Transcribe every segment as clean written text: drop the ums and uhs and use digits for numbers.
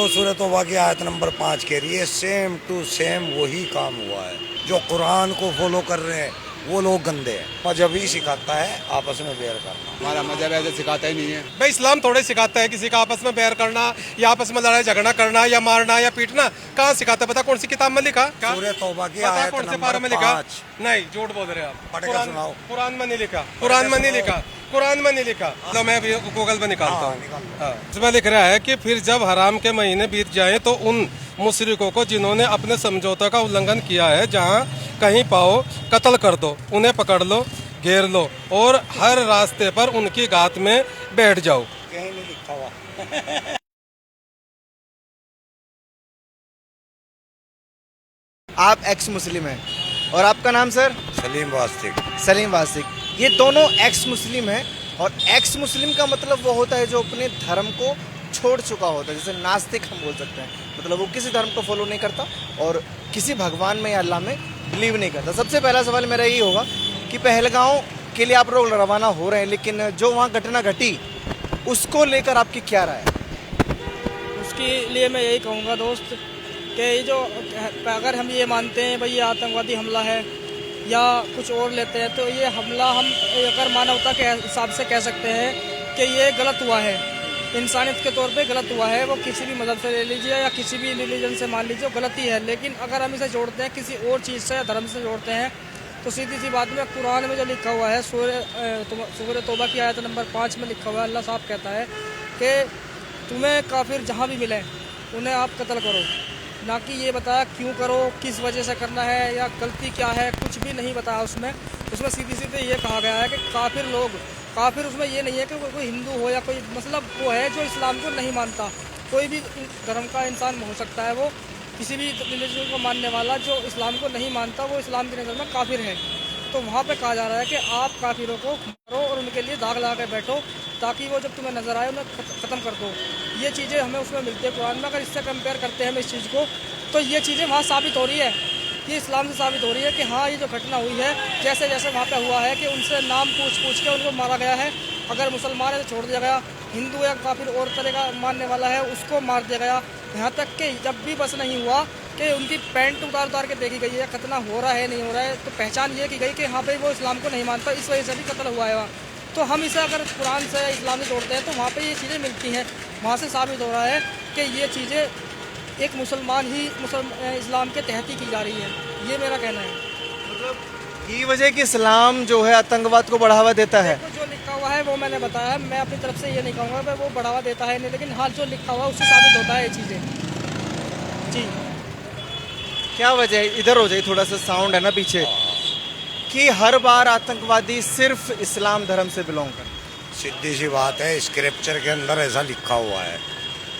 जो सूरत तौबा की आयत नंबर 5 कह रही है, सेम टू सेम वही काम हुआ है। जो कुरान को फॉलो कर रहे हैं वो लोग गंदे हैं। मजहब ही सिखाता है आपस में बैर करना। हमारा मजहब ऐसे सिखाता ही नहीं है भाई। इस्लाम थोड़े सिखाता है किसी का आपस में बैर करना या आपस में लड़ाई झगड़ा करना या मारना या पीटना। कहाँ सिखाता है? पता कौन सी किताब में लिखा? सूरत तौबा की पता आयत कौन से नंबर पारे में लिखा? 5। नहीं, झूठ बोल रहे हैं आप। पढ़ के सुनाओ। कुरान में नहीं लिखा, कुरान में नहीं लिखा, कुरान में नहीं लिखा। तो मैं अभी गूगल पे निकालता हूँ। इसमें लिख रहा है कि फिर जब हराम के महीने बीत जाएं तो उन मुशरिकों को जिन्होंने अपने समझौते का उल्लंघन किया है जहाँ कहीं पाओ कत्ल कर दो, उन्हें पकड़ लो, घेर लो और हर रास्ते पर उनकी घात में बैठ जाओ। कहीं नहीं लिखा हुआ। आप एक्स मुस्लिम हैं और आपका नाम सर? सलीम वास्तिक। सलीम वासिक। ये दोनों एक्स मुस्लिम हैं और एक्स मुस्लिम का मतलब वो होता है जो अपने धर्म को छोड़ चुका होता है, जैसे नास्तिक हम बोल सकते हैं। मतलब वो किसी धर्म को फॉलो नहीं करता और किसी भगवान में या अल्लाह में बिलीव नहीं करता। सबसे पहला सवाल मेरा यही होगा कि पहलगांव के लिए आप लोग रवाना हो रहे हैं, लेकिन जो वहाँ घटना घटी उसको लेकर आपकी क्या राय है? उसके लिए मैं यही कहूँगा दोस्त कि ये जो अगर हम ये मानते हैं भाई ये आतंकवादी हमला है या कुछ और लेते हैं तो ये हमला हम अगर मानवता के हिसाब से कह सकते हैं कि ये गलत हुआ है, इंसानियत के तौर पे गलत हुआ है। वो किसी भी मज़हब से ले लीजिए या किसी भी रिलीजन से मान लीजिए, वो गलती है। लेकिन अगर हम इसे जोड़ते हैं किसी और चीज़ से या धर्म से जोड़ते हैं तो सीधी सी बात में कुरान में जो लिखा हुआ है सूरह तौबा की आयत नंबर 5 में लिखा हुआ है, अल्लाह साहब कहता है कि तुम्हें काफिर जहाँ भी मिले उन्हें आप कत्ल करो। ना कि ये बताया क्यों करो, किस वजह से करना है या गलती क्या है, कुछ भी नहीं बताया उसमें सीधी सीधे ये कहा गया है कि काफिर लोग, काफिर उसमें ये नहीं है कि कोई हिंदू हो या कोई, मतलब वो है जो इस्लाम को नहीं मानता। कोई भी धर्म का इंसान हो सकता है, वो किसी भी रिलीजन को मानने वाला जो इस्लाम को नहीं मानता वो इस्लाम की नज़र में काफिर है। तो वहाँ पे कहा जा रहा है कि आप काफिरों को मारो और उनके लिए दाग लगा के बैठो ताकि वो जब तुम्हें नज़र आए उन्हें ख़त्म कर दो। ये चीज़ें हमें उसमें मिलती है कुरान में। अगर इससे कंपेयर करते हैं हम इस चीज़ को तो ये चीज़ें वहाँ साबित हो रही है, ये इस्लाम से साबित हो रही है कि हाँ ये जो घटना हुई है जैसे जैसे वहाँ पे हुआ है कि उनसे नाम पूछ के उनको मारा गया है। अगर मुसलमान है तो छोड़ दिया गया, हिंदू या काफिर और तरह का मानने वाला है उसको मार दिया गया। यहाँ तक कि जब भी बस नहीं हुआ कि उनकी पैंट उतार के देखी गई है, खतना हो रहा है नहीं हो रहा है, तो पहचान ये की गई कि हाँ भाई वो इस्लाम को नहीं मानता, इस वजह से भी कत्ल हुआ है वहाँ। तो हम इसे अगर कुरान से इस्लाम से जोड़ते हैं तो वहाँ पे ये चीज़ें मिलती हैं। वहाँ से साबित हो रहा है कि ये चीज़ें एक मुसलमान ही इस्लाम के तहत ही की जा रही है। ये मेरा कहना है। मतलब ये वजह कि इस्लाम जो है आतंकवाद को बढ़ावा देता है। जो लिखा हुआ है वो मैंने बताया, मैं अपनी तरफ से ये नहीं कहूँगा कि वो बढ़ावा देता है नहीं, लेकिन हाल जो लिखा हुआ है उससे साबित होता है ये चीज़ें। जी क्या वजह है? इधर हो जाए, थोड़ा सा साउंड है ना पीछे, कि हर बार आतंकवादी सिर्फ इस्लाम धर्म से बिलोंग कर। सीधी सी बात है, स्क्रिप्चर के अंदर ऐसा लिखा हुआ है।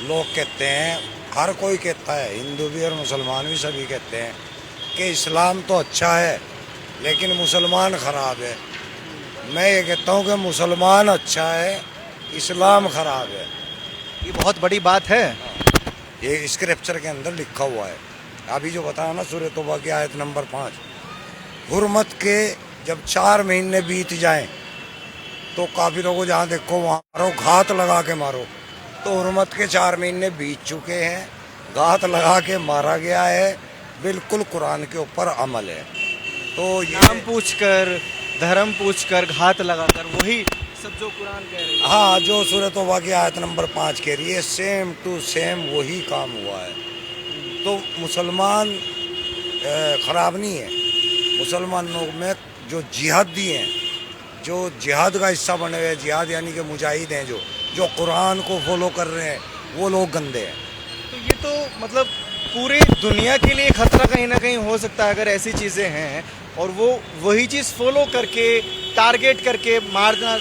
लोग कहते हैं, हर कोई कहता है, हिंदू भी और मुसलमान भी सभी कहते हैं कि इस्लाम तो अच्छा है लेकिन मुसलमान ख़राब है। मैं ये कहता हूँ कि मुसलमान अच्छा है, इस्लाम ख़राब है। ये बहुत बड़ी बात है। ये स्क्रिप्चर के अंदर लिखा हुआ है। अभी जो बताया ना सूरह तौबा की आयत नंबर 5, हुर्मत के जब 4 महीने बीत जाएं तो काफिरों को जहाँ देखो वहाँ मारो, घात लगा के मारो। तो हुर्मत के 4 महीने बीत चुके हैं, घात लगा के मारा गया है, बिल्कुल कुरान के ऊपर अमल है। तो ये नाम पूछकर, धर्म पूछकर, घात लगाकर, वही सब जो कुरान कह रही है। हाँ, जो सूरह तौबा की आयत नंबर 5 कह रही है, सेम टू सेम वही काम हुआ है। तो मुसलमान ख़राब नहीं है। मुसलमानों में जो जिहादी हैं, जो जिहाद का हिस्सा बने हुए, जिहाद यानी कि मुजाहिद हैं, जो कुरान को फॉलो कर रहे हैं, वो लोग गंदे हैं। तो ये तो मतलब पूरी दुनिया के लिए खतरा कहीं ना कहीं हो सकता है अगर ऐसी चीज़ें हैं और वो वही चीज़ फॉलो करके, टारगेट करके मारना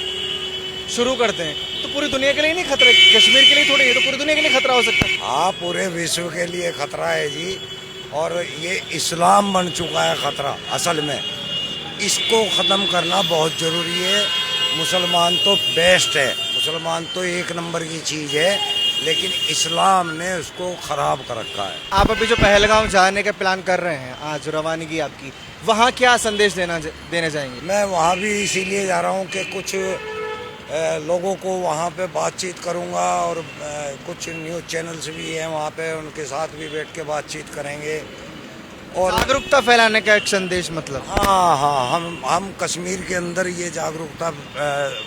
शुरू करते हैं, तो पूरी दुनिया के लिए नहीं खतरा? कश्मीर के लिए थोड़ी है, तो पूरी दुनिया के लिए खतरा हो सकता है। हाँ, पूरे विश्व के लिए खतरा है जी। और ये इस्लाम बन चुका है खतरा असल में। इसको ख़त्म करना बहुत ज़रूरी है। मुसलमान तो बेस्ट है, मुसलमान तो 1 नंबर की चीज़ है, लेकिन इस्लाम ने उसको ख़राब कर रखा है। आप अभी जो पहलगांव जाने का प्लान कर रहे हैं, आज रवानगी आपकी, वहाँ क्या संदेश देने जाएंगे? मैं वहाँ भी इसीलिए जा रहा हूँ कि कुछ लोगों को वहाँ पे बातचीत करूँगा और कुछ न्यूज़ चैनल्स भी हैं वहाँ पे, उनके साथ भी बैठ के बातचीत करेंगे। और जागरूकता फैलाने का एक संदेश मतलब। हाँ हाँ, हम कश्मीर के अंदर ये जागरूकता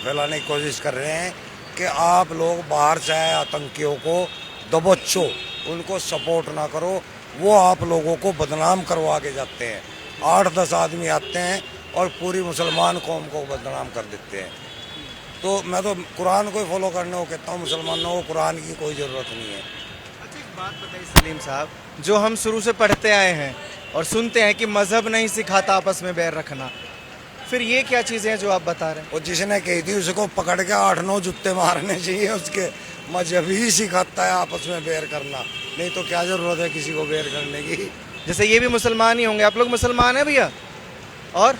फैलाने की कोशिश कर रहे हैं कि आप लोग बाहर से आए आतंकियों को दबोचो, उनको सपोर्ट ना करो, वो आप लोगों को बदनाम करवा के जाते हैं। 8-10 आदमी आते हैं और पूरी मुसलमान कौम को बदनाम कर देते हैं। तो मैं तो कुरान को ही फॉलो करने को कहता हूँ, मुसलमानों को कुरान की कोई ज़रूरत नहीं है। अच्छा, एक बात बताइए सलीम साहब, जो हम शुरू से पढ़ते आए हैं और सुनते हैं कि मजहब नहीं सिखाता आपस में बैर रखना, फिर ये क्या चीज़ें हैं जो आप बता रहे हैं? और जिसने कही थी उसको पकड़ के 8-9 जूते मारने चाहिए। उसके मजहब ही सिखाता है आपस में बैर करना, नहीं तो क्या ज़रूरत है किसी को बैर करने की। जैसे ये भी मुसलमान ही होंगे, आप लोग मुसलमान हैं भैया? और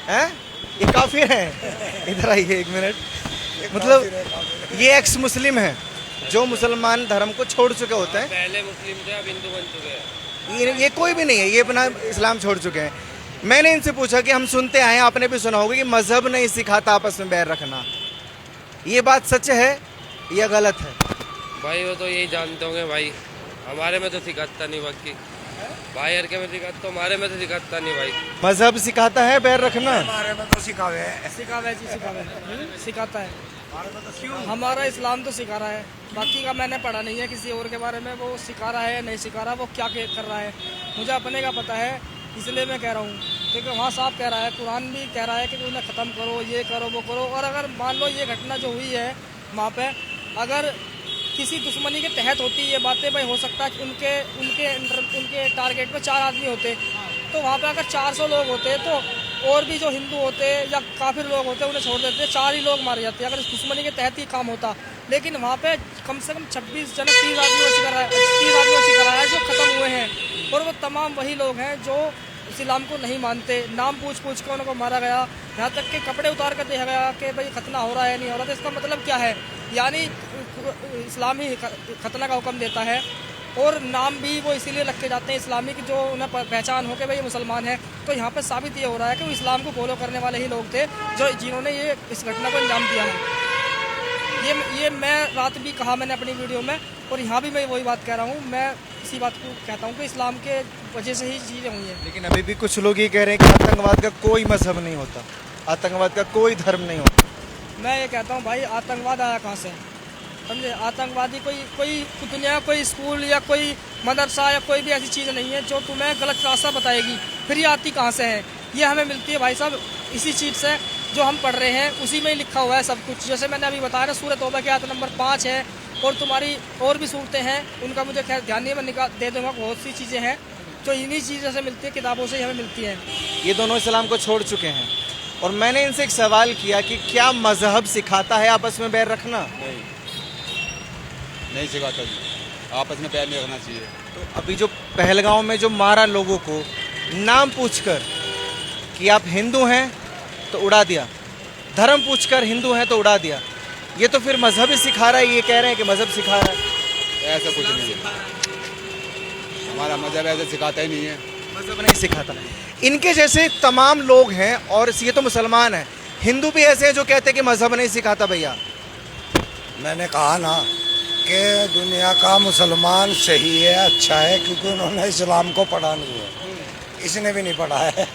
हैं? ये काफिर हैं? इधर आइए एक मिनट। मतलब ये एक्स मुस्लिम हैं जो मुसलमान धर्म को छोड़ चुके होते हैं। पहले मुस्लिम थे, अब हिंदू बन चुके हैं। ये कोई भी नहीं है, ये अपना इस्लाम छोड़ चुके हैं। मैंने इनसे पूछा कि हम सुनते आए हैं, आपने भी सुना होगा कि मजहब नहीं सिखाता आपस में बैर रखना, ये बात सच है या गलत है? भाई वो तो यही जानते होंगे भाई, हमारे में तो सिखाता नहीं, बाकी बाहर के में सिखाता, तो हमारे में तो सिखाता नहीं भाई। मजहब सिखाता है बैर रखना? हमारे में तो सिखावे है। सिखावे जी, सिखाता है। हमारा इस्लाम तो सिखा रहा है, बाकी का मैंने पढ़ा नहीं है किसी और के बारे में, वो सिखा रहा है नहीं सिखा रहा, वो क्या कर रहा है मुझे अपने का पता है, इसलिए मैं कह रहा हूँ। क्योंकि वहाँ साफ कह रहा है, कुरान भी कह रहा है कि उन्हें ख़त्म करो, ये करो वो करो। और अगर मान लो ये घटना जो हुई है वहाँ पे, अगर किसी दुश्मनी के तहत होती ये बातें, भाई हो सकता है कि उनके टारगेट में 4 आदमी होते, तो वहाँ पे अगर 400 लोग होते तो और भी जो हिंदू होते या काफिर लोग होते उन्हें छोड़ देते, 4 ही लोग मारे जाते अगर इस दुश्मनी के तहत ही काम होता। लेकिन वहाँ पे कम से कम 26 जन 30 आदमी कराया जो ख़त्म हुए हैं, और वो तमाम वही लोग हैं जो इस्लाम को नहीं मानते। नाम पूछ के उनको मारा गया, यहाँ तक कि कपड़े उतार कर देखा गया कि भाई खतना हो रहा है नहीं हो रहा। तो इसका मतलब क्या है, यानी इस्लाम ही खतना का हुक्म देता है, और नाम भी वो इसीलिए रखे जाते हैं इस्लामिक, जो उन्हें पहचान हो के भाई ये मुसलमान है। तो यहाँ पे साबित ये हो रहा है कि वो इस्लाम को फॉलो करने वाले ही लोग थे जो जिन्होंने ये इस घटना को अंजाम दिया है। ये मैं रात भी कहा मैंने अपनी वीडियो में, और यहाँ भी मैं वही बात कह रहा हूँ। मैं इसी बात को कहता हूँ कि इस्लाम के वजह से ही चीज़ें हुई हैं। लेकिन अभी भी कुछ लोग ये कह रहे हैं कि आतंकवाद का कोई मजहब नहीं होता, आतंकवाद का कोई धर्म नहीं होता। मैं ये कहता हूँ भाई, आतंकवाद आया कहाँ से, समझे? आतंकवादी कोई दुनिया कोई स्कूल या कोई मदरसा या कोई भी ऐसी चीज़ नहीं है जो तुम्हें गलत रास्ता बताएगी। फिर ये आती कहाँ से है? ये हमें मिलती है भाई साहब इसी चीज़ से जो हम पढ़ रहे हैं, उसी में ही लिखा हुआ है सब कुछ। जैसे मैंने अभी बताया ना, सूरह तौबा की आयत नंबर 5 है, और तुम्हारी और भी सूरतें हैं, उनका मुझे खैर ध्यान नहीं, मैं दे दूँगा। बहुत सी चीज़ें हैं जो इन्हीं चीज़ों से मिलती है, किताबों से ही हमें मिलती हैं। ये दोनों इस्लाम को छोड़ चुके हैं, और मैंने इनसे एक सवाल किया कि क्या मजहब सिखाता है आपस में बैर रखना? नहीं सिखाता जी, आपस में पैर नहीं रखना चाहिए। तो अभी जो पहलगांव में जो मारा लोगों को, नाम पूछकर कि आप हिंदू हैं तो उड़ा दिया, धर्म पूछकर हिंदू हैं तो उड़ा दिया, ये तो फिर मजहब ही सिखा रहा है। ये कह रहे हैं कि मजहब सिखा रहा है। ऐसा कुछ नहीं है, हमारा मजहब ऐसे सिखाता ही नहीं है। मजहब नहीं सिखाता। इनके जैसे तमाम लोग हैं, और ये तो मुसलमान हैं, हिंदू भी ऐसे हैं जो कहते हैं कि मजहब नहीं सिखाता। भैया मैंने कहा ना कि दुनिया का मुसलमान सही है, अच्छा है, क्योंकि उन्होंने इस्लाम को पढ़ा नहीं है, इसने भी नहीं पढ़ा है।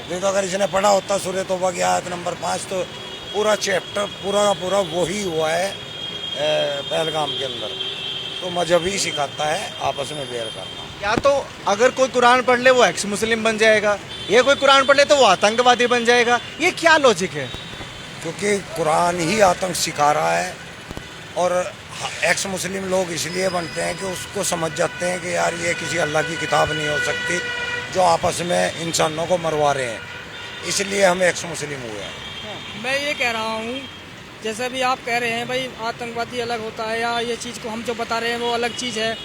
नहीं तो अगर इसने पढ़ा होता सूरह तौबा की आयत नंबर 5, तो पूरा चैप्टर पूरा का पूरा वही हुआ है पहलगाम के अंदर। तो मजहब ही सिखाता है आपस में बैर करना। या तो अगर कोई कुरान पढ़ ले वो एक्स मुस्लिम बन जाएगा, या कोई कुरान पढ़ ले तो वो आतंकवादी बन जाएगा, ये क्या लॉजिक है? क्योंकि कुरान ही आतंक सिखा रहा है, और एक्स मुस्लिम लोग इसलिए बनते हैं कि उसको समझ जाते हैं कि यार ये किसी अल्लाह की किताब नहीं हो सकती जो आपस में इंसानों को मरवा रहे हैं, इसलिए हम एक्स मुस्लिम हुए हैं। मैं ये कह रहा हूँ, जैसे भी आप कह रहे हैं भाई आतंकवादी अलग होता है, या ये चीज़ को हम जो बता रहे हैं वो अलग चीज़ है,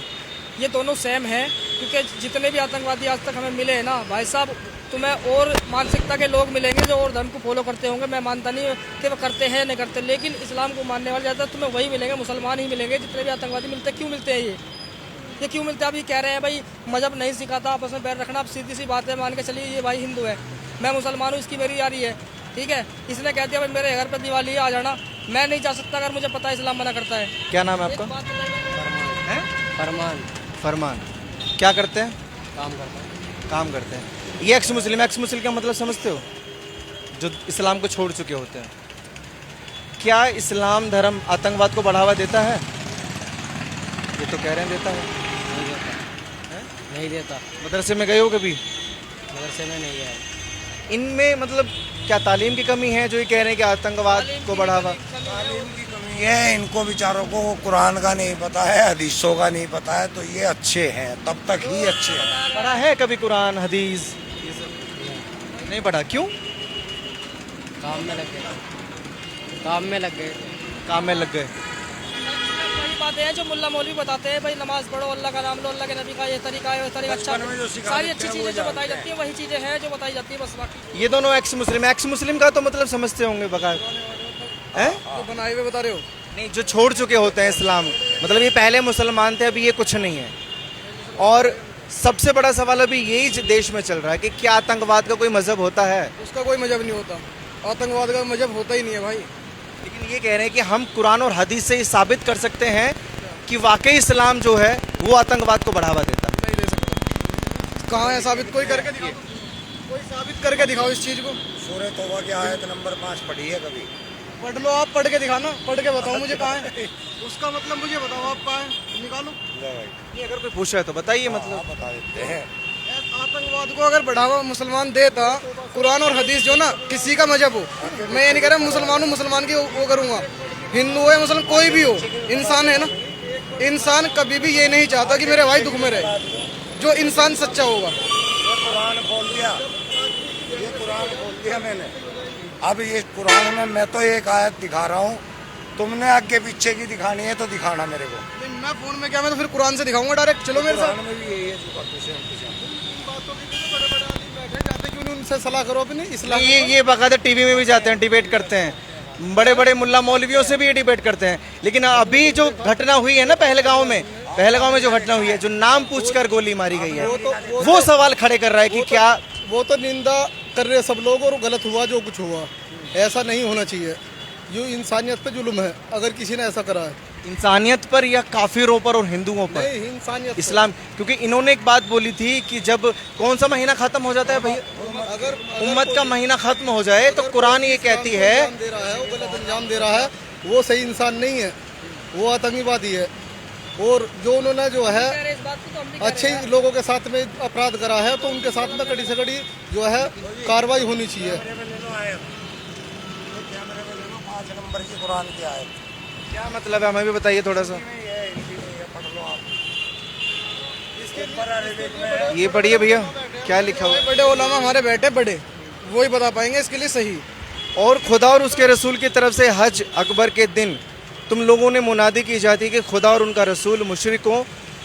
ये दोनों सेम है। क्योंकि जितने भी आतंकवादी आज तक हमें मिले हैं ना भाई साहब, तुम्हें और मानसिकता के लोग मिलेंगे जो और धर्म को फॉलो करते होंगे। मैं मानता नहीं कि वो करते हैं नहीं करते, लेकिन इस्लाम को मानने वाले ज़्यादा तुम्हें वही मिलेंगे, मुसलमान ही मिलेंगे। जितने भी आतंकवादी मिलते हैं, क्यों मिलते हैं ये क्यों मिलते हैं? अभी कह रहे हैं भाई मजहब नहीं सिखाता आपस में बैर रखना। अब सीधी सी बात है, मान के चलिए ये भाई हिंदू है, मैं मुसलमान हूँ, इसकी मेरी यारी है, ठीक है, इसने कह दिया भाई मेरे घर पे दिवाली है, आ जाना। मैं नहीं जा सकता अगर मुझे पता है इस्लाम मना करता है। क्या नाम है एक आपका? बात बताइए। हैं? फरमान फरमान। क्या करते हैं? काम करता है। काम करते हैं। ये एक्स मुस्लिम का मतलब समझते हो? जो इस्लाम को छोड़ चुके होते हैं। क्या इस्लाम धर्म आतंकवाद को बढ़ावा देता है? ये तो कह रहे हैं देता है। नहीं देता, नहीं देता। मदरसे में गए हो कभी? मदरसे में नहीं गया। इनमें मतलब क्या तालीम की कमी है जो ये कह रहे हैं कि आतंकवाद को बढ़ावा? तालीम की कमी है, इनको बेचारों को कुरान का नहीं पता है, हदीसों का नहीं पता है, तो ये अच्छे हैं, तब तक ही अच्छे हैं। पढ़ा है कभी कुरान हदीस? नहीं पढ़ा, क्यों? काम में लग गए, काम में लग गए। काम में लग गए। वही बातें हैं जो मुल्ला मौलवी बताते हैं, भाई नमाज पढ़ो, अल्लाह का नाम लो, अल्लाह के नबी का ये तरीका है, वो तरीका अच्छा। बचपन में जो सिखा सारी देते अच्छी हैं चीजें वो जो बताई जानते जाती है वही चीजें हैं जो बताई जाती है, बस बाकी ये दोनों एक्स मुस्लिम का तो मतलब समझते होंगे बकायदा, हैं? तो बनाए हुए बता रहे हो। नहीं, जो छोड़ चुके होते हैं इस्लाम, मतलब ये पहले मुसलमान थे, अभी ये कुछ नहीं है। और सबसे बड़ा सवाल अभी यही देश में चल रहा है कि क्या आतंकवाद का कोई मजहब होता है? उसका कोई मजहब नहीं होता, आतंकवाद का मजहब होता ही नहीं है भाई। लेकिन ये कह रहे हैं कि हम कुरान और हदीस से ये साबित कर सकते हैं कि वाकई इस्लाम जो है वो आतंकवाद को बढ़ावा देता है। नहीं दे सकता। कहाँ है साबित? कोई करके दिखाओ, कोई साबित करके दिखाओ इस चीज को। सूरह तौबा की आयत नंबर 5 पढ़ी है कभी? पढ़ लो आप, पढ़ के दिखाना, पढ़ के बताओ मुझे कहाँ है। उसका मतलब मुझे बताओ आप कहाँ है, निकालो। लो भाई, ये अगर कोई पूछा है तो बताइए, मतलब आप बता देते हैं। आतंकवाद को अगर बढ़ावा मुसलमान देता, कुरान और हदीस जो ना किसी का मजहब हो, मैं ये नहीं कह रहा मुसलमान हूँ मुसलमान की वो करूँगा, हिंदू है मुसलमान कोई भी हो, इंसान है ना। इंसान कभी भी ये नहीं चाहता कि मेरे भाई दुख में रहे, जो इंसान सच्चा होगा। कुरान खोल दिया, ये कुरान खोल दिया मैंने। अब ये कुरान में मैं तो एक आयत दिखा रहा हूँ, तुमने आगे पीछे की दिखानी है तो दिखाना मेरे को। मैं फोन में क्या, मैं तो फिर कुरान से दिखाऊंगा डायरेक्ट। चलो मेरे साथ। कुरान में भी यही है जो करते हैं। क्यों नहीं उनसे सलाह करो अपनी इस्लाम। ये बाकायदा टीवी में भी जाते हैं, डिबेट करते हैं, बड़े बड़े मुल्ला मौलवियों से भी ये डिबेट करते हैं। लेकिन अभी जो घटना हुई है ना पहलगांव में जो घटना हुई है, जो नाम पूछकर गोली मारी गई है, वो सवाल खड़े कर रहा है कि क्या वो तो निंदा कर रहे सब लोग और गलत हुआ जो कुछ हुआ, ऐसा नहीं होना चाहिए। ये इंसानियत पे जुल्म है अगर किसी ने ऐसा करा है। इंसानियत पर या काफिरों पर और हिंदुओं पर? नहीं, इंसानियत पे। इस्लाम, क्योंकि इन्होंने एक बात बोली थी कि जब कौन सा महीना खत्म हो जाता है भैया, अगर उम्मत का महीना खत्म हो जाए तो कुरान ये कहती है, दे रहा है वो गलत अंजाम दे रहा है, वो सही इंसान नहीं है, वो आतंकवादी है। और जो उन्होंने जो है अच्छे लोगों के साथ में अपराध करा है तो उनके साथ में कड़ी से कड़ी जो है कार्रवाई होनी चाहिए। 5 नंबर की कुरान की आयत। क्या मतलब है हमें भी बताइए थोड़ा सा। पढ़ लो आप। इसके ऊपर अरेबिक में ये पढ़िए भैया, क्या लिखा हुआ है? बड़े उलमा हमारे बैठे बड़े, वही बता पाएंगे इसके लिए सही। और खुदा और उसके रसूल की तरफ से हज अकबर के दिन तुम लोगों ने मुनादी की जाती है कि खुदा और उनका रसूल मुशरिकों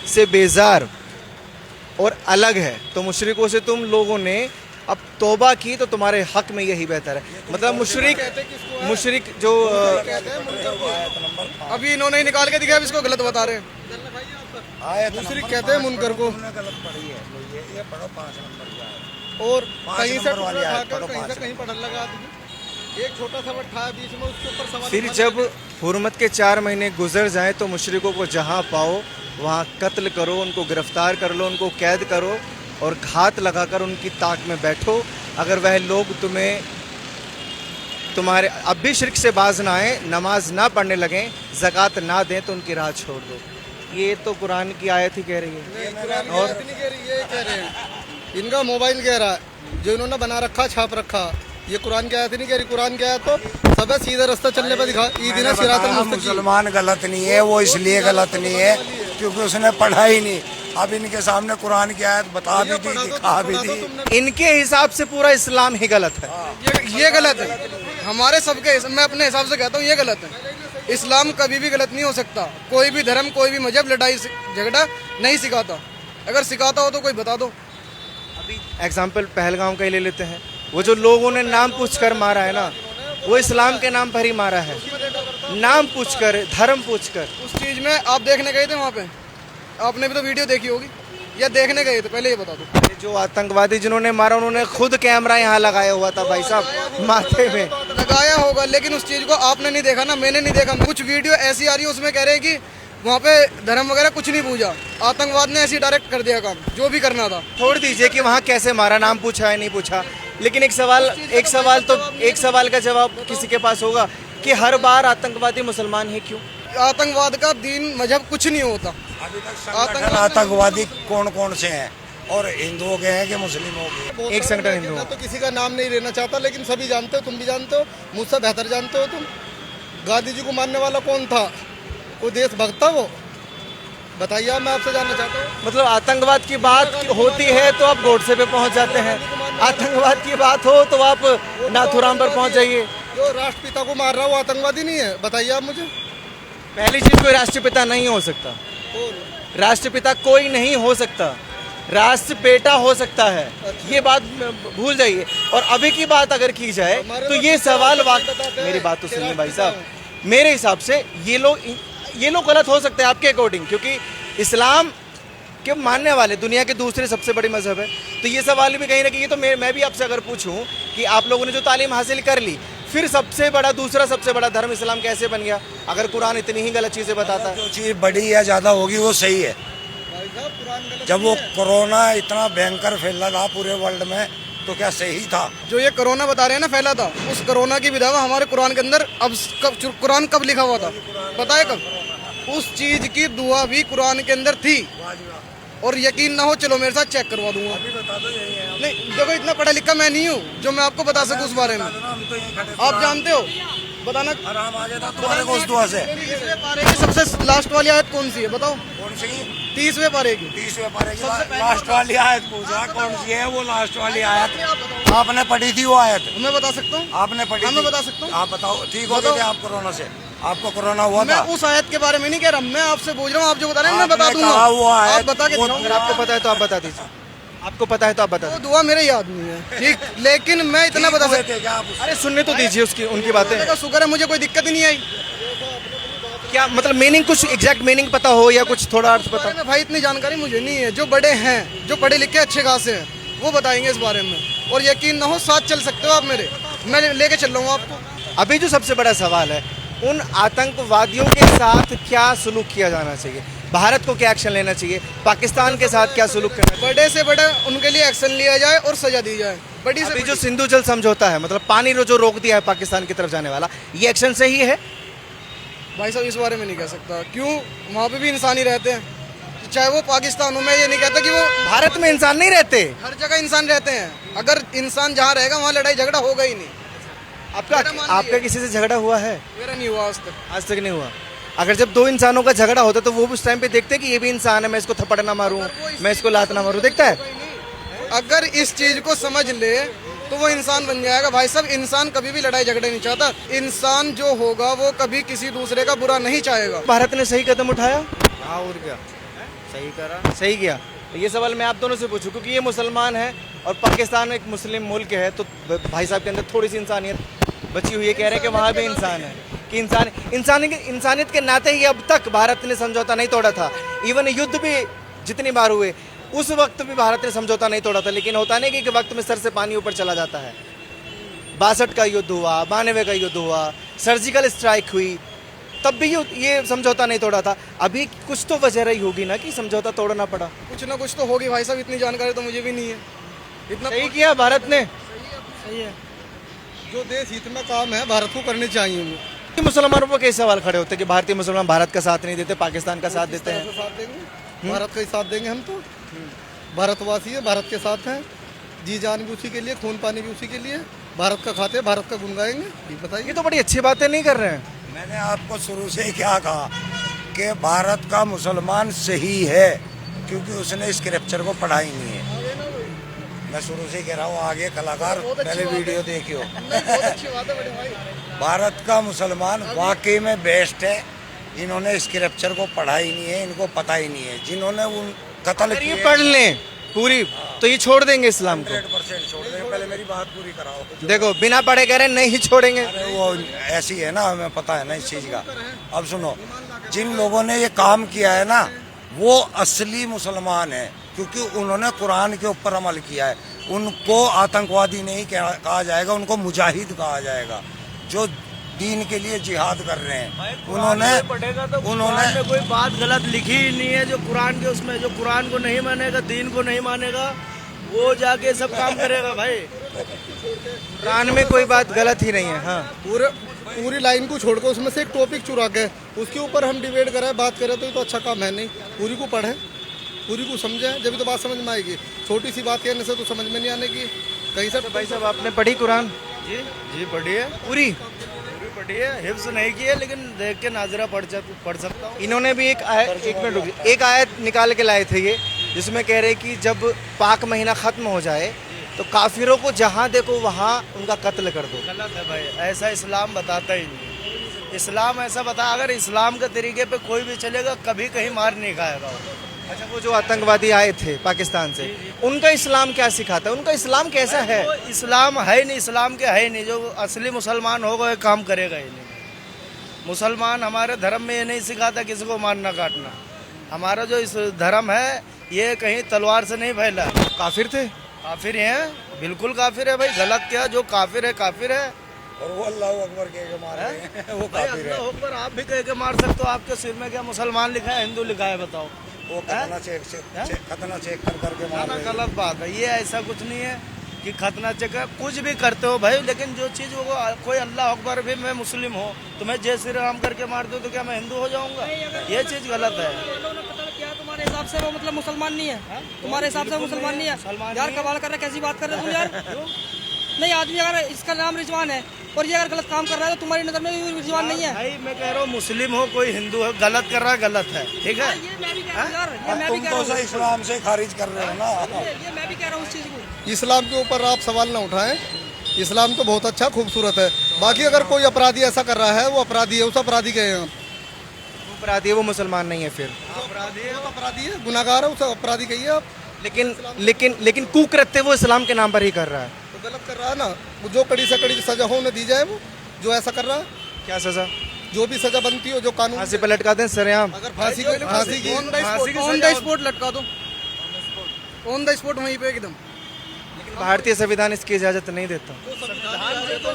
से बेजार और अलग है, तो मुशरिकों से तुम लोगों ने अब तौबा की तो तुम्हारे हक में यही बेहतर है। मतलब मुशरिक जो अभी इन्होंने ही निकाल के दिखाया, इसको गलत बता रहे हैं। आयत मुशरिक कहते हैं मुनकर को। तुमने गलत पढ़ी है, तो ये पढ़ो 5 नंबर की आयत। और 5 कहीं से नंबर वाली टुकड़ा आयत उठाकर पढ़ो, कहीं 5 से कहीं पढ़ने लगा आदमी, एक छोटा सा उठाया बीच में, उसके ऊपर सवाल फिर उठाने जब लगे। हुर्मत के 4 महीने गुजर जाएं तो मुशरिकों को जहां पाओ वहां कत्ल करो, उनको गिरफ्तार कर लो, उनको कैद करो और घात लगाकर उनकी ताक में बैठो। अगर वह लोग तुम्हारे अब भी शिर्क से बाज ना आए, नमाज ना पढ़ने लगें, ज़कात ना दें तो उनकी राह छोड़ दो। ये तो कुरान की आयत ही कह रही है। और नहीं कह रही, ये कह रहे हैं, इनका मोबाइल कह रहा है जो इन्होंने बना रखा, छाप रखा। ये कुरान की आयत नहीं कह रही। कुरान की आयत तो सब सीधा रास्ता चलने पर दिखा, ईदिना सिरातल मुस्तकीम। मुसलमान गलत नहीं है, वो इसलिए गलत नहीं है क्योंकि उसने पढ़ा ही नहीं। अब इनके सामने कुरान की आयत बता भी दी, दिखा भी दी। इनके हिसाब से पूरा इस्लाम ही गलत है। ये गलत है हमारे सबके, मैं अपने हिसाब से कहता हूँ ये गलत है। इस्लाम कभी भी गलत नहीं हो सकता। कोई भी धर्म, कोई भी मजहब लड़ाई झगड़ा नहीं सिखाता। अगर सिखाता हो तो कोई बता दो। अभी एग्जाम्पल पहलगाम का ही ले लेते हैं। वो जो लोगों ने नाम पूछकर मारा है ना, वो इस्लाम के नाम पर ही मारा है, नाम पूछकर, धर्म पूछकर। उस चीज में आप देखने गए थे वहाँ पे, आपने भी तो वीडियो देखी होगी। या देखने गए थे, पहले ये बता दो। जो आतंकवादी जिन्होंने मारा उन्होंने खुद कैमरा यहाँ लगाया हुआ था भाई साहब माथे में। लगाया होगा, लेकिन उस चीज को आपने नहीं देखा ना, मैंने नहीं देखा। कुछ वीडियो ऐसी आ रही है उसमें कह रहे हैं कि वहाँ पे धर्म वगैरह कुछ नहीं पूछा, आतंकवाद ने ऐसे डायरेक्ट कर दिया काम जो भी करना था। छोड़ दीजिए कि वहाँ कैसे मारा, नाम पूछा है नहीं पूछा, लेकिन एक सवाल का जवाब किसी के पास होगा कि हर बार आतंकवादी मुसलमान है क्यों? आतंकवाद का दीन मजहब कुछ नहीं होता। अभी तक संगठन आतंकवादी कौन कौन से हैं, और हिंदुओं के हैं कि मुस्लिमों के? एक संगठन हिंदू। मैं तो किसी का नाम नहीं लेना चाहता, लेकिन सभी जानते हो, तुम भी जानते हो, मुझसे बेहतर जानते हो तुम। गांधी जी को मानने वाला कौन था? कोई देशभक्त था वो? बताइए, आप, मैं आपसे जानना चाहता हूँ। मतलब आतंकवाद की बात होती है तो आप गोडसे पे पहुंच जाते हैं, आतंकवाद की बात हो तो आप नाथुराम पर पहुंच जाइए। जो राष्ट्रपिता को मार रहा है वो आतंकवादी नहीं है? बताइए आप मुझे। पहली चीज, कोई राष्ट्रपिता नहीं हो सकता, राष्ट्रपिता कोई नहीं हो सकता, राष्ट्रपिता हो सकता है, ये बात भूल जाइए। और अभी की बात अगर की जाए तो ये सवाल मेरी बात तो सुनिए भाई साहब, मेरे हिसाब से ये लोग गलत हो सकते हैं आपके अकॉर्डिंग, क्योंकि इस्लाम के मानने वाले दुनिया के दूसरे सबसे बड़े मजहब है। तो ये सवाल भी कहीं ना कहीं, तो मैं भी आपसे अगर पूछूं कि आप लोगों ने जो तालीम हासिल कर ली, फिर दूसरा सबसे बड़ा धर्म इस्लाम कैसे बन गया, अगर कुरान इतनी ही गलत चीज़ें बताता है? जो चीज़ बड़ी या ज़्यादा होगी वो सही है। जब वो कोरोना इतना भयंकर फैला था पूरे वर्ल्ड में, तो क्या सही था? जो ये कोरोना बता रहे हैं ना फैला था, उस कोरोना की भी दावा हमारे कुरान के अंदर कुरान कब लिखा हुआ था पता है? कब? उस चीज की दुआ भी कुरान के अंदर थी। और यकीन ना हो, चलो मेरे साथ चेक करवा दूंगा। नहीं देखो, इतना पढ़ा लिखा मैं नहीं हूँ जो मैं आपको बता सकूँ उस बारे में। आप जानते हो, बताना। तुम्हारे को उस दुआ से 30वें पारे की सबसे लास्ट वाली आयत कौन सी है बताओ? कौन सी? 30वें पारे की। 30वें पारे की लास्ट वाली आयत पूछा, कौन सी है वो लास्ट वाली आयत? आपने पढ़ी थी वो आयत? मैं बता सकता हूँ। आपने पढ़ी? मैं बता सकता हूँ। आप बताओ। ठीक हो गए आप कोरोना से? आपको कोरोना हुआ था? मैं उस आयत के बारे में नहीं कह रहा, मैं आपसे पूछ रहा हूँ। आप जो बता रहे हैं मैं बता दूंगा। आप बता के अगर आपको पता है तो आप बता दीजिए, आपको पता है तो आप बता वो दुआ मेरे याद नहीं है, ठीक, लेकिन मैं इतना बता सकता हूँ। अरे सुनने तो दीजिए उनकी बातें। शुक्र है मुझे कोई दिक्कत ही नहीं आई। क्या मतलब मीनिंग, कुछ एग्जैक्ट मीनिंग पता हो या कुछ थोड़ा अर्थ पता? में भाई इतनी जानकारी मुझे नहीं है। जो बड़े हैं, जो पढ़े लिखे अच्छे खासे हैं, वो बताएंगे इस बारे में। और यकीन ना हो, साथ चल सकते हो आप मेरे, मैं लेके चल रहा हूँ आपको। अभी जो सबसे बड़ा सवाल है, उन आतंकवादियों के साथ क्या सलूक किया जाना चाहिए? भारत को क्या एक्शन लेना चाहिए? पाकिस्तान के साथ क्या सलूक करना चाहिए? बड़े से बड़ा उनके लिए एक्शन लिया जाए और सजा दी जाए। बड़ी से जो सिंधु जल समझौता है, मतलब पानी जो रोक दिया है पाकिस्तान की तरफ जाने वाला, ये एक्शन सही है? भाई साहब इस बारे में नहीं कह सकता। क्यों? वहाँ पे भी इंसान ही रहते हैं, चाहे वो पाकिस्तान हो। मैं ये नहीं कहता कि वो भारत में इंसान नहीं रहते, हर जगह इंसान रहते हैं। अगर इंसान जहाँ रहेगा वहाँ लड़ाई झगड़ा होगा ही नहीं। आपका किसी से झगड़ा हुआ है? मेरा नहीं हुआ आज तक नहीं हुआ। अगर जब दो इंसानों का झगड़ा होता तो वो उस टाइम पे देखते कि ये भी इंसान है, मैं इसको थप्पड़ ना मारूं, मैं इसको लात ना मारूं, देखता है? अगर इस चीज को समझ ले तो वो इंसान बन जाएगा। भाई साहब, इंसान कभी भी लड़ाई झगड़े नहीं चाहता। इंसान जो होगा वो कभी किसी दूसरे का बुरा नहीं चाहेगा। भारत ने सही कदम उठाया? हाँ, और क्या, सही करा, सही किया। तो ये सवाल मैं आप दोनों से पूछूं, क्योंकि ये मुसलमान है और पाकिस्तान एक मुस्लिम मुल्क है, तो भाई साहब के अंदर थोड़ी सी इंसानियत बची हुई है। कह रहे हैं कि वहाँ भी इंसान है, कि इंसानियत के नाते ही अब तक भारत ने समझौता नहीं तोड़ा था। इवन युद्ध भी जितनी बार हुए, उस वक्त भी भारत ने समझौता नहीं तोड़ा था। लेकिन होता नहीं कि वक्त में सर से पानी ऊपर चला जाता है। 62 का युद्ध हुआ, 92 का युद्ध हुआ, सर्जिकल स्ट्राइक हुई, तब भी ये समझौता नहीं तोड़ा था। अभी कुछ तो वजह रही होगी ना कि समझौता तोड़ना पड़ा। कुछ ना कुछ तो होगी भाई साहब, इतनी जानकारी तो मुझे भी नहीं है। इतना सही किया भारत ने। सही है। जो देश हित में काम है भारत को करने चाहिए। वो मुसलमानों पर कई सवाल खड़े होते हैं कि भारतीय मुसलमान भारत का साथ नहीं देते, पाकिस्तान का साथ देते हैं। साथ देंगे, भारत का ही साथ देंगे हम तो। भारतवासी है, भारत के साथ हैं, जी जान भी उसी के लिए, खून पानी भी उसी के लिए। भारत का खाते, भारत का गुन गाएंगे। बताइए, ये तो बड़ी अच्छी बातें नहीं कर रहे हैं। मैंने आपको शुरू से क्या कहा कि भारत का मुसलमान सही है, क्योंकि उसने स्क्रिप्चर को पढ़ा ही नहीं है। मैं शुरू से कह रहा हूँ, आगे कलाकार पहले वीडियो देखियो। भारत का मुसलमान वाकई में बेस्ट है। इन्होंने स्क्रिप्चर को पढ़ा ही नहीं है, इनको पता ही नहीं है। जिन्होंने उन कत्ल ये पढ़ लें पूरी तो ये छोड़ देंगे इस्लाम को। 100% छोड़ देंगे। पहले मेरी बात पूरी कराओ। देखो, बिना पढ़े कह रहे नहीं छोड़ेंगे। अरे वो ऐसी है ना, हमें पता है ना इस चीज़ का। अब सुनो, जिन लोगों ने ये काम किया है ना, वो असली मुसलमान है, क्योंकि उन्होंने कुरान के ऊपर अमल किया है। उनको आतंकवादी नहीं कहा जाएगा, उनको मुजाहिद कहा जाएगा, जो दीन के लिए जिहाद कर रहे हैं। उन्होंने कोई बात गलत लिखी ही नहीं है। जो कुरान के उसमें, जो कुरान को नहीं मानेगा, दीन को नहीं मानेगा, वो जाके सब काम करेगा भाई। कुरान में कोई बात गलत ही नहीं है। हाँ, पूरी लाइन को छोड़कर उसमें से एक टॉपिक चुरा के उसके ऊपर हम डिबेट करें, बात करें, तो ये तो अच्छा काम है नहीं। पूरी को पढ़ें, पूरी को समझें, जब तो बात समझ में आएगी। छोटी सी बात कहने से तो समझ में नहीं आने की कहीं से। भाई साहब आपने पढ़ी कुरान? जी पढ़ी है, पूरी पढ़ी है, हिफ्ज नहीं की है, लेकिन देख के नाजरा पढ़ सकता हूँ। इन्होंने भी एक मिनट रुकिए, एक आयत निकाल के लाए थे ये, जिसमें कह रहे कि जब पाक महीना खत्म हो जाए तो काफिरों को जहाँ देखो वहाँ उनका कत्ल कर दो। गलत है भाई, ऐसा इस्लाम बताता ही नहीं। इस्लाम ऐसा बता, अगर इस्लाम के तरीके पे कोई भी चलेगा कभी कहीं मार नहीं खाएगा। अच्छा, वो जो आतंकवादी आए थे पाकिस्तान से, उनका इस्लाम क्या सिखाता है? उनका इस्लाम कैसा है? वो इस्लाम है नहीं, इस्लाम के है नहीं। जो असली मुसलमान होगा ये काम करेगा ही नहीं। मुसलमान हमारे धर्म में ये नहीं सिखाता किसी को मारना काटना। हमारा जो इस धर्म है ये कहीं तलवार से नहीं फैला। काफिर थे? काफिर हैं, बिल्कुल काफिर है भाई। गलत क्या, जो काफिर है काफिर है। और वो अल्लाह अकबर कह के मार रहे हैं, वो काफिर है। अल्लाह अकबर आप भी कह के मार सकते हो। आपके सिर में क्या मुसलमान लिखा है, हिंदू लिखा है? बताओ। वो खतना चेक कर करके मार रहे हैं। गलत बात है ये। ऐसा कुछ नहीं है कि खतना चेक कुछ भी करते हो भाई, लेकिन जो चीज़ वो कोई अल्लाह अकबर भी मैं मुस्लिम हूँ तो मैं जय श्री राम करके मार दूँ तो क्या मैं हिंदू हो जाऊँगा? ये चीज़ गलत है। क्या तुम्हारे हिसाब से वो मतलब मुसलमान नहीं है? तुम्हारे हिसाब से वो मुसलमान नहीं है? यार कमाल कर रहे, कैसी बात कर रहे हो तुम यार? नहीं, आदमी अगर इसका नाम रिजवान है और ये अगर गलत काम कर रहा है तो तुम्हारी नजर में भी रिजवान नहीं है भाई। मैं कह रहा हूँ मुस्लिम हो कोई हिंदू हो, गलत कर रहा है गलत है, ठीक है? ये मैं भी कह रहा हूँ यार, ये मैं भी तुम कह तो रहा उसे इस्लाम से खारिज कर रहे हो ना। ये मैं भी कह रहा हूँ उस चीज को। इस्लाम के ऊपर आप सवाल ना उठाएं। इस्लाम तो बहुत अच्छा खूबसूरत है, बाकी अगर कोई अपराधी ऐसा कर रहा है वो अपराधी है, उस अपराधी के हैं। अपराधी है वो मुसलमान नहीं है, फिर अपराधी है, वो अपराधी है, गुनाहगार है, उसे अपराधी कहिए आप। लेकिन कुकृत्य वो इस्लाम के नाम पर ही कर रहा है। तो गलत कर रहा है ना। वो जो कड़ी से कड़ी सजा हो दी जाए, वो जो ऐसा कर रहा है। क्या सजा? जो भी सजा बनती हो, जो कानून। फांसी पर लटका दें सरेआम। अगर फांसी की ऑन द स्पॉट लटका दो, ऑन द स्पॉट वहीं पे एकदम। लेकिन भारतीय संविधान इसकी इजाजत नहीं देता।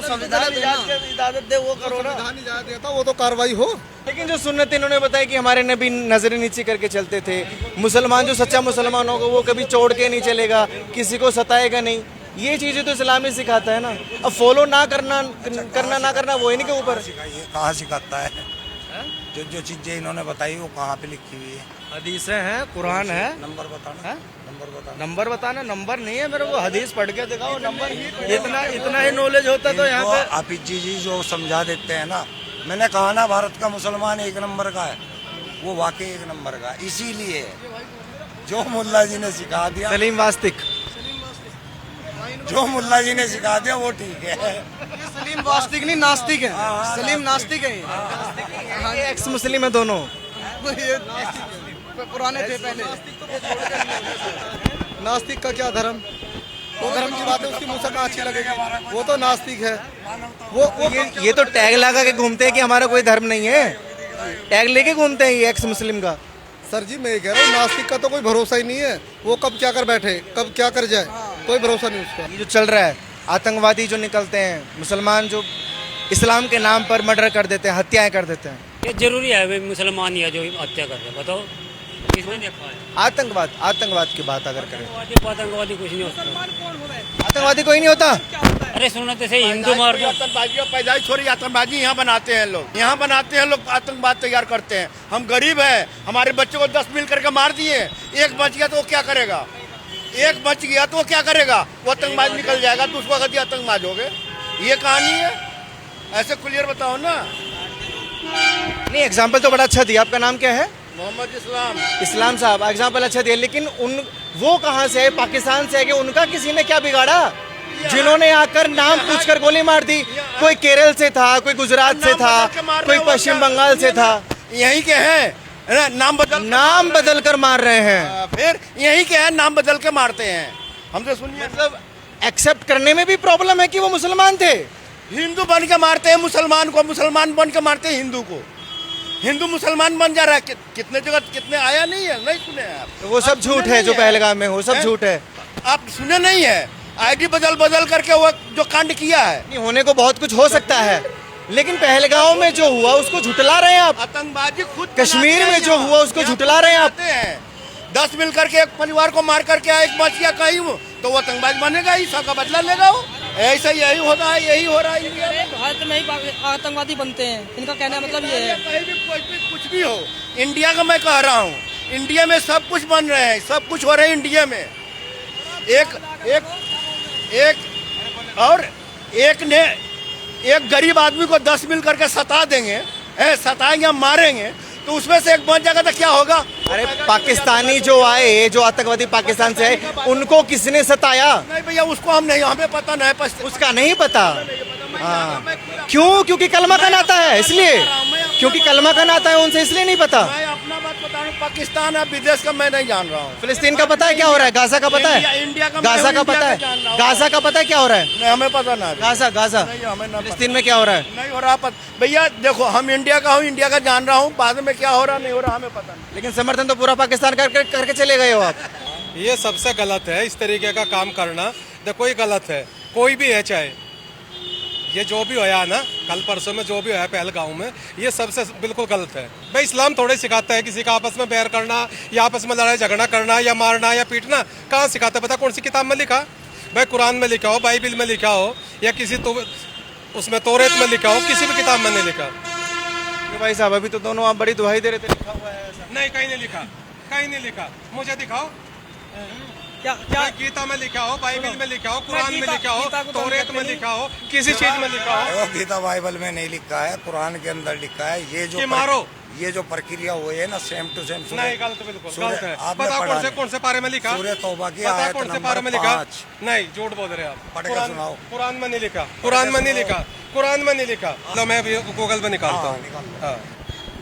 संविधान इजाजत दे वो करो ना। संविधान इजाजत देता, वो तो कार्रवाई हो। लेकिन जो सुन्नत इन्होंने बताया कि हमारे नबी नजर नीचे करके चलते थे, मुसलमान जो सच्चा मुसलमान होगा वो कभी छोड़ के नहीं चलेगा, किसी को सताएगा नहीं, ये चीजें तो इस्लाम ही सिखाता है ना। अब फॉलो ना करना ना करना वो इनके ऊपर। कहाँ सिखाता है? जो चीजें इन्होंने बताई वो कहाँ पे लिखी हुई है? हदीसें हैं, कुरान है। नंबर बताना। नंबर बताना। नंबर नहीं है मेरे को, हदीस पढ़ के दिखाओ नंबर। इतना ही नॉलेज होता तो यहाँ पे। आप जी जो समझा देते हैं ना, मैंने कहा ना भारत का मुसलमान एक नंबर का है, वो वाकई एक नंबर का। इसीलिए जो मुल्ला जी ने सिखा दिया, सलीम वास्तिक, जो मुल्ला जी ने सिखा दिया वो ठीक है। सलीम वास्तिक नहीं, नास्तिक है। सलीम नास्तिक है, ये एक्स मुस्लिम है दोनों। पुराने थे पहले। नास्तिक का क्या धर्म? वो धर्म की बात है, उसकी मुँह से कहाँ अच्छी लगेगी? वो तो नास्तिक है। वो ये तो टैग लगा के घूमते हैं कि हमारा कोई धर्म नहीं है, टैग लेके घूमते हैं ये एक्स मुस्लिम का। सर जी मैं ये कह रहा हूँ, नास्तिक का तो कोई भरोसा ही नहीं है। वो कब क्या कर बैठे, कब क्या कर जाए, कोई भरोसा नहीं उसका। ये जो चल रहा है, आतंकवादी जो निकलते हैं, मुसलमान जो इस्लाम के नाम पर मर्डर कर देते हैं, हत्याएं कर देते हैं, ये जरूरी है भाई? मुसलमान ही है जो हत्या कर रहे हैं, बताओ किसने देखा है? आतंकवाद की बात अगर करें, आतंकवादी कुछ नहीं होता। आतंकवादी कोई नहीं होता। अरे सुनते से हिंदू मार दो। आतंकवादी का पैदाइश थोड़ी, आतंकवादी यहाँ बनाते हैं लोग, यहाँ बनाते हैं लोग, आतंकवाद तैयार करते हैं। हम गरीब हैं, हमारे बच्चों को 10 मिल करके मार दिए, एक बच गया तो वो क्या करेगा? एक बच गया तो वो क्या करेगा? वो आतंकवाद निकल जाएगा तो उसको कहते आतंकवाद हो गए। ये कहानी है, ऐसे क्लियर बताओ ना। नहीं, एग्जाम्पल तो बड़ा अच्छा दिया। आपका नाम क्या है? मोहम्मद इस्लाम साहब, एग्जाम्पल अच्छा दिया, लेकिन वो कहाँ से है? पाकिस्तान से है कि उनका किसी ने क्या बिगाड़ा जिन्होंने आकर नाम पूछकर गोली मार दी? कोई केरल से था, कोई गुजरात से था, कोई पश्चिम बंगाल से था, यही के हैं, नाम बदल कर मार रहे हैं। फिर यही के हैं, नाम बदल के मारते हैं। हमसे सुनिए, मतलब एक्सेप्ट करने में भी प्रॉब्लम है कि वो मुसलमान थे। हिंदू बन के मारते हैं मुसलमान को, मुसलमान बन के मारते हैं हिंदू को। हिंदू मुसलमान बन जा रहा है। कितने जगह कितने आया नहीं है, नहीं सुने हैं आप? तो वो सब झूठ है जो पहलगाम में, वो सब झूठ है। आप सुने नहीं है? आईडी बदल बदल करके वो जो कांड किया है। नहीं, होने को बहुत कुछ हो सकता है, लेकिन पहलगाम में जो हुआ उसको झुटला रहे हैं आप। आतंकबाजी खुद कश्मीर में जो हुआ उसको झुटला रहे हैं आप। 10 मिल करके एक परिवार को मार करके एक बच गया कहीं वो, तो वो आतंकवादी बनेगा ही, सबका बदला लेगा वो। ऐसा यही होता है, यही हो रहा है इंडिया में। भारत में ही आतंकवादी बनते हैं, इनका कहने का मतलब ये है। कहीं भी कुछ भी हो, इंडिया का मैं कह रहा हूँ, इंडिया में सब कुछ बन रहे हैं, सब कुछ हो रहे हैं इंडिया में। एक गरीब आदमी को 10 मिल करके सता देंगे, सताएंगे, मारेंगे, तो उसमें से एक बच जाएगा तो क्या होगा? अरे पाकिस्तानी जो आए, जो आतंकवादी पाकिस्तान से आए, उनको किसने सताया? नहीं भैया, उसको हम नहीं, हमें पता नहीं, उसका नहीं पता। हाँ, क्यों? क्योंकि कलमा का नाता है, इसलिए। क्योंकि कलमा का नाता है उनसे, इसलिए नहीं पता। मैं अपना बात बता रहा हूँ, पाकिस्तान है, विदेश का मैं नहीं जान रहा हूँ। फिलिस्तीन का पता है क्या हो रहा है? गाजा का पता है? इंडिया का, गाजा का पता है? गाजा का पता है क्या हो रहा है? नहीं, हमें पता ना। गाजा, गाजा, फिलिस्तीन में क्या हो रहा है? नहीं हो रहा भैया। देखो, हम इंडिया का हूँ, इंडिया का जान रहा हूँ, बाद में क्या हो रहा नहीं हो रहा हमें पता नहीं। लेकिन समर्थन तो पूरा पाकिस्तान करके चले गए हो आप। ये सबसे गलत है, इस तरीके का काम करना। देखो ये गलत है, कोई भी है, चाहे ये जो भी होया ना, कल परसों में जो भी होया पहलगाम में, ये सबसे बिल्कुल गलत है। भाई इस्लाम थोड़े सिखाता है किसी का आपस में बैर करना, या आपस में लड़ाई झगड़ा करना, या मारना या पीटना। कहाँ सिखाता है? पता कौन सी किताब में लिखा? भाई कुरान में लिखा हो, बाइबिल में लिखा हो, या किसी तो उसमें तौरेत में लिखा हो, किसी भी किताब में नहीं लिखा। भाई साहब, अभी तो दोनों आप बड़ी दुहाई दे रहे थे, लिखा हुआ है ऐसा। नहीं, कहीं नहीं लिखा, कहीं नहीं लिखा। मुझे दिखाओ, क्या गीता में लिखा हो, बाइबिल में लिखा हो, कुरान में लिखा हो, तौरेत में लिखा हो, किसी चीज में लिखा हो। गीता बाइबल में नहीं लिखा है, कुरान के अंदर लिखा है। ये जो प्रक्रिया हुई है ना, सेम टू सेम। नहीं, गलत, बिल्कुल गलत है। पता कौन से पारे में लिखा? सूरह तौबा की पता आयत कौन से नंबर पारे में लिखा? 5। नहीं, झूठ बोल रहे आप। पढ़कर सुनाओ। कुरान में नहीं लिखा, कुरान में नहीं लिखा, कुरान में नहीं लिखा। लो मैं अभी गूगल पे निकालता हूँ।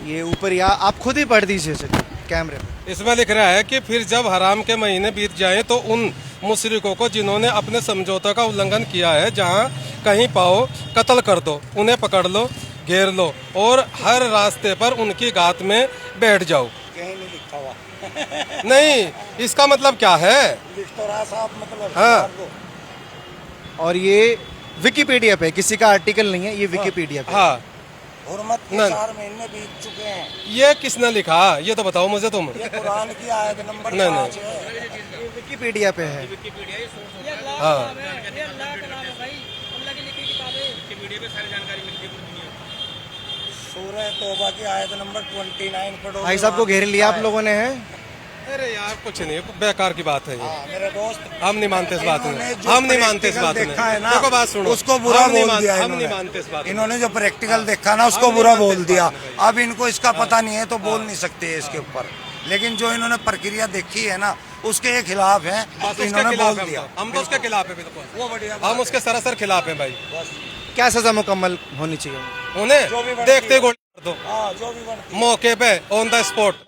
ये ऊपर, या आप खुद ही पढ़ दीजिए कैमरे में। इसमें लिख रहा है कि फिर जब हराम के महीने बीत जाएं तो उन मुशरिकों को जिन्होंने अपने समझौते का उल्लंघन किया है, जहां कहीं पाओ कत्ल कर दो, उन्हें पकड़ लो, घेर लो, और हर रास्ते पर उनकी गात में बैठ जाओ। कहीं नहीं लिखा हुआ। नहीं, इसका मतलब क्या है? लिख तो रहा साहब, मतलब। हाँ, और ये विकिपीडिया पे, किसी का आर्टिकल नहीं है, ये विकिपीडिया पे। हाँ, हुर्मत के 4 महीने बीत चुके हैं। ये किसने लिखा? ये तो बताओ मुझे तुम। ये कुरान की आयत नंबर नहीं, 5 है। ये विकिपीडिया पे है। हाँ, सूरह तौबा की आयत नंबर 29 पढ़ो। भाई साहब को घेर लिया आप लोगों ने, है? अरे यार कुछ नहीं, बेकार की बात है ये। मेरे दोस्त, हम नहीं मानते इस बात में, जो हम नहीं मानते इस बात में। देखा है ना, देखो बात सुनो, उसको बुरा हम नहीं बोल दिया हम नहीं मानते इस बात में। इन्होंने जो प्रैक्टिकल देखा ना, उसको बुरा बोल दिया। अब इनको इसका पता नहीं है तो बोल नहीं सकते इसके ऊपर, लेकिन जो इन्होंने प्रक्रिया देखी है ना, उसके खिलाफ है, तो इन्होंने बोल दिया। हम तो उसके खिलाफ है, बिल्कुल वो बढ़िया, हम उसके सरासर खिलाफ हैं भाई। क्या सजा मुकम्मल होनी चाहिए? उन्हें देखते गोली कर दो, जो भी मौके पे, ऑन द स्पॉट।